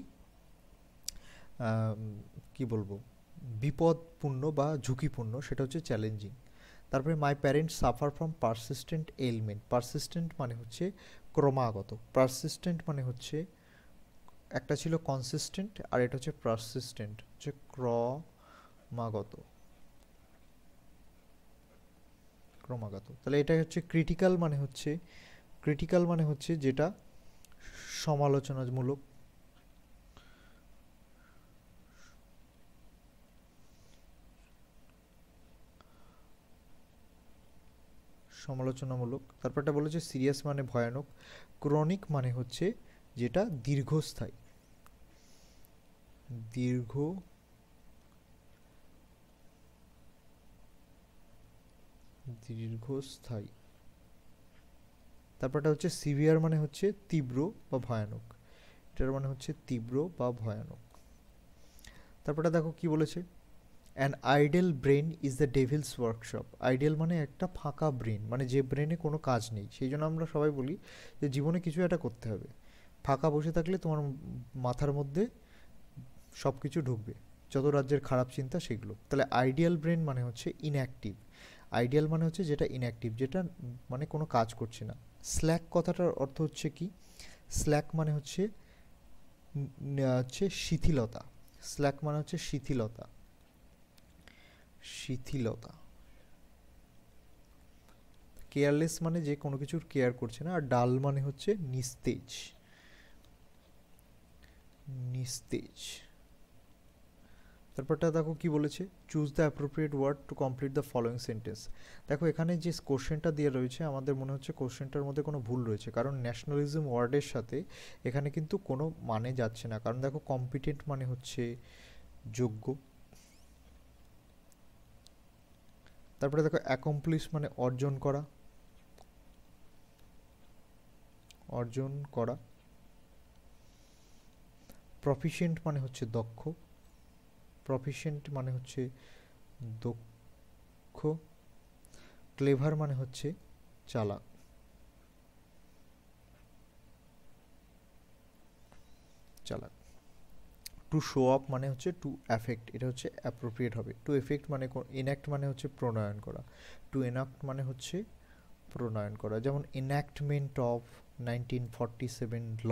S1: কি বলবো, বিপদপূর্ণ বা ঝুঁকিপূর্ণ, সেটা হচ্ছে চ্যালেঞ্জিং। তারপরে my parents suffer from persistent element. Persistent মানে হচ্ছে ক্রমাগত, পারসিস্টেন্ট মানে হচ্ছে, একটা ছিল কনসিস্টেন্ট আর এটা হচ্ছে পারসিস্টেন্ট, হচ্ছে ক্রমাগত, ক্রমাগত। তাহলে এটা হচ্ছে ক্রিটিক্যাল, মানে হচ্ছে, ক্রিটিক্যাল মানে হচ্ছে যেটা সমালোচনামূলক, সমালোচনামূলক। তারপরটা বলেছে সিরিয়াস মানে ভয়ানক। ক্রনিক মানে হচ্ছে যেটা দীর্ঘস্থায়ী, দীর্ঘস্থায়ী। তারপরটা হচ্ছে সিভিয়ার মানে হচ্ছে তীব্র বা ভয়ানক, এটার মানে হচ্ছে তীব্র বা ভয়ানক। তারপরটা দেখো কি বলেছে, an idle brain is the devil's workshop. Idle মানে একটা ফাঁকা ব্রেন, মানে যে ব্রেনে কোনো কাজ নেই। সেই জন্য আমরা সবাই বলি যে জীবনে কিছু একটা করতে হবে। ফাঁকা বসে থাকলে তোমার মাথার মধ্যে সব কিছু ঢুকবে, যত রাজ্যের খারাপ চিন্তা সেগুলো। তাহলে আইডিয়াল ব্রেন মানে হচ্ছে ইনঅ্যাক্টিভ। আইডিয়াল মানে হচ্ছে যেটা ইনঅ্যাক্টিভ, যেটা মানে কোনো কাজ করছে না। স্ল্যাক কথাটার অর্থ হচ্ছে কি, স্ল্যাক মানে হচ্ছে শিথিলতা। স্ল্যাক মানে হচ্ছে শিথিলতা, শিথিলতা। কেয়ারলেস মানে যে কোনো কিছুর কেয়ার করছে না। আর ডাল মানে হচ্ছে নিস্তেজ, নিস্তেজ। তারপরটা দেখো কি বলেছে, choose the appropriate word to complete the following sentence. দেখো এখানে যে কোশ্চেনটা দিয়ে রয়েছে, আমাদের মনে হচ্ছে কোশ্চেনটার মধ্যে কোনো ভুল রয়েছে, কারণ ন্যাশনালিজম ওয়ার্ডের সাথে এখানে কিন্তু কোনো মানে যাচ্ছে না। কারণ দেখো কম্পিটেন্ট মানে হচ্ছে যোগ্য। তারপরে দেখো অ্যাকমপ্লিশ মানে অর্জন করা, অর্জন করা। প্রফিশিয়েন্ট মানে হচ্ছে দক্ষ, প্রফিশিয়েন্ট মানে হচ্ছে দক্ষ। ক্লেভার মানে হচ্ছে চালাক, চালাক। টু শো আপ মানে হচ্ছে টু অ্যাফেক্ট, এটা হচ্ছে অ্যাপ্রোপ্রিয়েট হবে। টু এফেক্ট মানে এনাক্ট মানে হচ্ছে প্রণয়ন করা। টু এনাক্ট মানে হচ্ছে প্রণয়ন করা, যেমন এনাক্টমেন্ট অফ 1947 ল,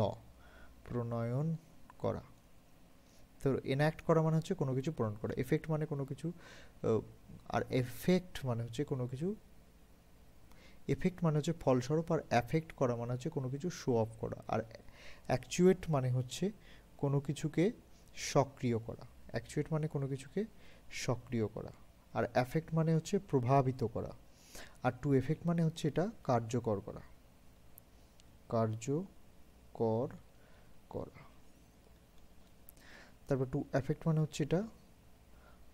S1: প্রণয়ন করা। তো এনাক্ট করা মানে হচ্ছে কোনো কিছু প্রণয়ন করা, এফেক্ট মানে কোনো কিছু, আর এফেক্ট মানে হচ্ছে কোনো কিছু, এফেক্ট মানে হচ্ছে ফলস্বরূপ, আর অ্যাফেক্ট করা মানে হচ্ছে কোনো কিছু শো অফ করা। আর অ্যাকচুয়েট মানে হচ্ছে কোনো কিছুকে সক্রিয় করা, অ্যাকচুয়েট মানে কোনো কিছুকে সক্রিয় করা। আর অ্যাফেক্ট মানে হচ্ছে প্রভাবিত করা। আর টু এফেক্ট মানে হচ্ছে এটা কার্যকর করা, কার্যকর করা। তারপর টু অ্যাফেক্ট মানে হচ্ছে এটা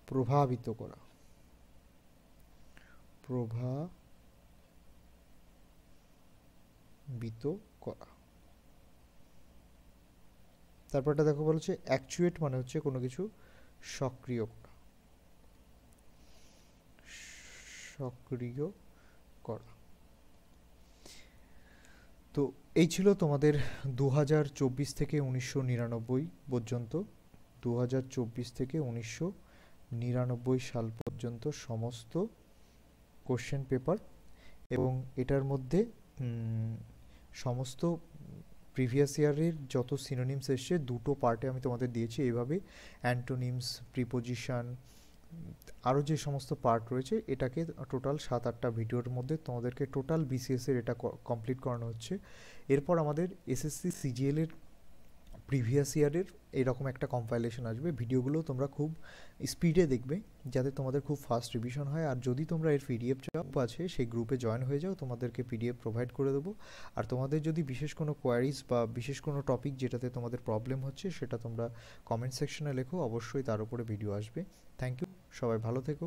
S1: প্রভাবিত করা, প্রভাবিত করা। তারপরটা দেখো বলছে অ্যাকচুয়েট মানে হচ্ছে কোনো কিছু সক্রিয় করা, সক্রিয় করা। তো এই ছিল তোমাদের 2024 থেকে 1999 পর্যন্ত, 2024 থেকে 1999 সাল পর্যন্ত সমস্ত কোশ্চেন পেপার। এবং এটার মধ্যে সমস্ত প্রিভিয়াস ইয়ারের যত সিনোনিমস এসছে দুটো পার্টে আমি তোমাদের দিয়েছি এইভাবে, অ্যান্টোনিমস, প্রিপোজিশন, আরও যে সমস্ত পার্ট রয়েছে, এটাকে টোটাল 7-8টা ভিডিওর মধ্যে তোমাদেরকে টোটাল বিসিএসের এটা কমপ্লিট করানো হচ্ছে। এরপর আমাদের এসএসসি সিজিএলের প্রিভিয়াস ইয়ারের এরকম একটা কম্পাইলেশন আসবে, ভিডিওগুলো তোমরা খুব স্পিডে দেখবে যাতে তোমাদের খুব ফাস্ট রিভিশন হয়। আর যদি তোমরা এর পিডিএফ গ্রুপ আছে সেই গ্রুপে জয়েন হয়ে যাও, তোমাদেরকে পিডিএফ প্রোভাইড করে দেবো। আর তোমাদের যদি বিশেষ কোনো কোয়ারিজ বা বিশেষ কোনো টপিক যেটাতে তোমাদের প্রবলেম হচ্ছে সেটা তোমরা কমেন্ট সেকশনে লেখো, অবশ্যই তার উপরে ভিডিও আসবে। থ্যাংক ইউ, সবাই ভালো থেকো।